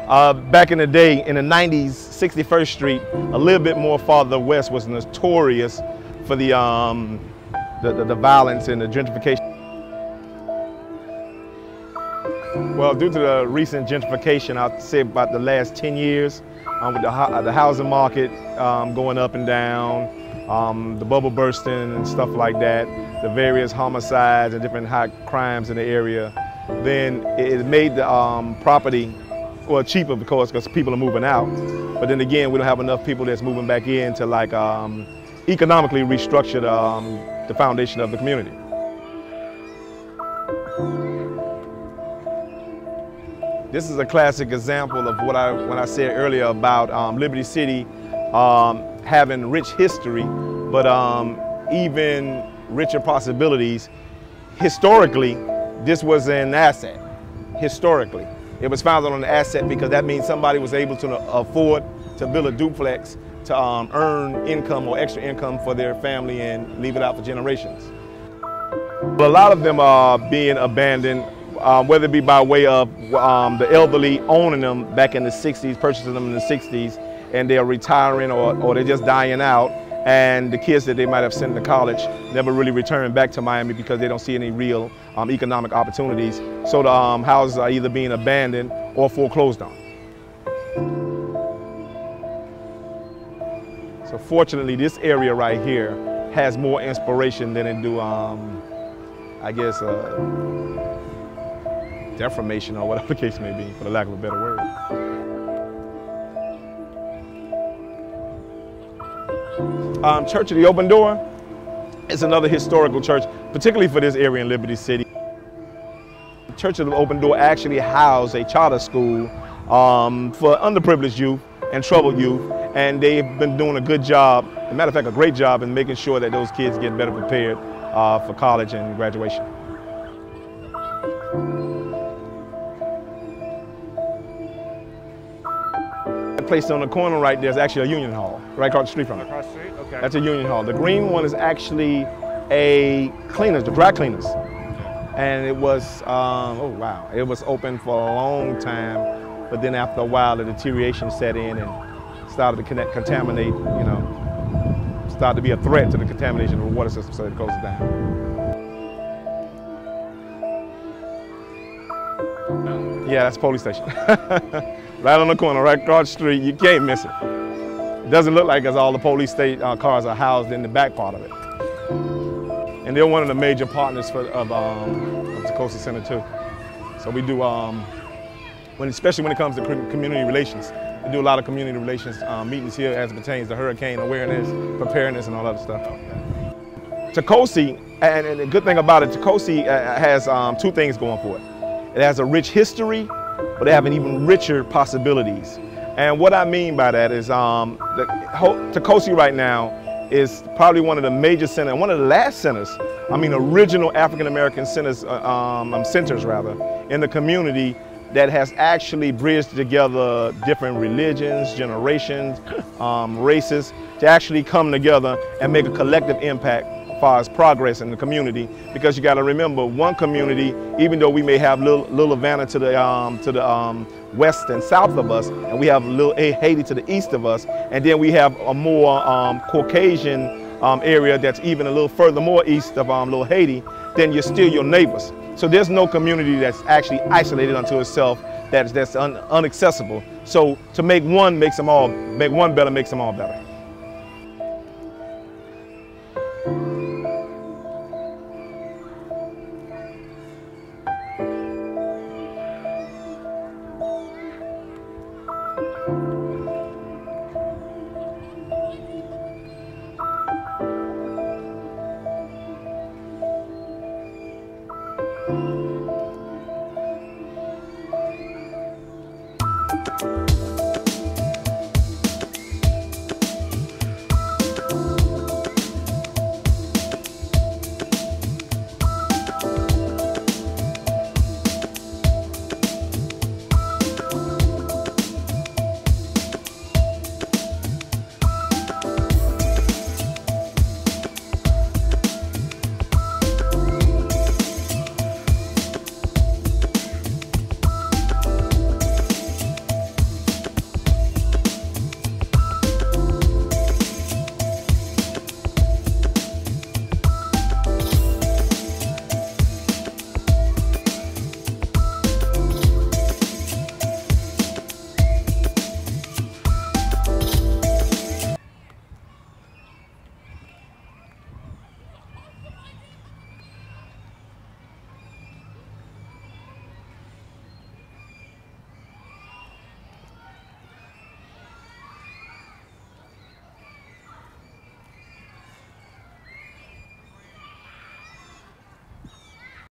Back in the day, in the 90s, 61st Street, a little bit more farther west, was notorious for the violence and the gentrification. Well, due to the recent gentrification, I'd say about the last 10 years, with the housing market going up and down, the bubble bursting and stuff like that, the various homicides and different high crimes in the area, then it made the property, well, cheaper because people are moving out. But then again, we don't have enough people that's moving back in to like economically restructure the foundation of the community. This is a classic example of what when I said earlier about Liberty City having rich history, but even richer possibilities. Historically, this was an asset. Historically, it was founded on an asset because that means somebody was able to afford to build a duplex to earn income or extra income for their family and leave it out for generations. But a lot of them are being abandoned, whether it be by way of the elderly owning them back in the 60s, purchasing them in the 60s, and they're retiring or they're just dying out, and the kids that they might have sent to college never really return back to Miami because they don't see any real economic opportunities. So the houses are either being abandoned or foreclosed on. So fortunately, this area right here has more inspiration than it do, I guess, deformation or whatever the case may be, for the lack of a better word. Church of the Open Door is another historical church, particularly for this area in Liberty City. Church of the Open Door actually housed a charter school for underprivileged youth and troubled youth, and they've been doing a good job, as a matter of fact, a great job in making sure that those kids get better prepared for college and graduation. Placed on the corner right there is actually a union hall, right across the street from it. Across the street? Okay. That's a union hall. The green one is actually a cleaners, the dry cleaners. And it was, oh wow, it was open for a long time, but then after a while the deterioration set in and started to contaminate, you know, started to be a threat to the contamination of the water system, so it closed it down. Yeah, that's the police station. Right on the corner, right across the street, you can't miss it. It doesn't look like all the police cars are housed in the back part of it. And they're one of the major partners of Tacosi Center too. So we do, especially when it comes to community relations, we do a lot of community relations meetings here as it pertains to hurricane awareness, preparedness, and all that other stuff. Tacosi, and the good thing about it, Tacosi has two things going for it. It has a rich history, but they have an even richer possibilities. And what I mean by that is Tacosi right now is probably one of the major centers, one of the last centers, original African-American centers, in the community that has actually bridged together different religions, generations, races, to actually come together and make a collective impact as far as progress in the community. Because you got to remember, one community, even though we may have little Havana to the west and south of us, and we have little Haiti to the east of us, and then we have a more Caucasian area that's even a little further more east of little Haiti, then you're still your neighbors. So there's no community that's actually isolated unto itself that's unaccessible. So to make one better makes them all better.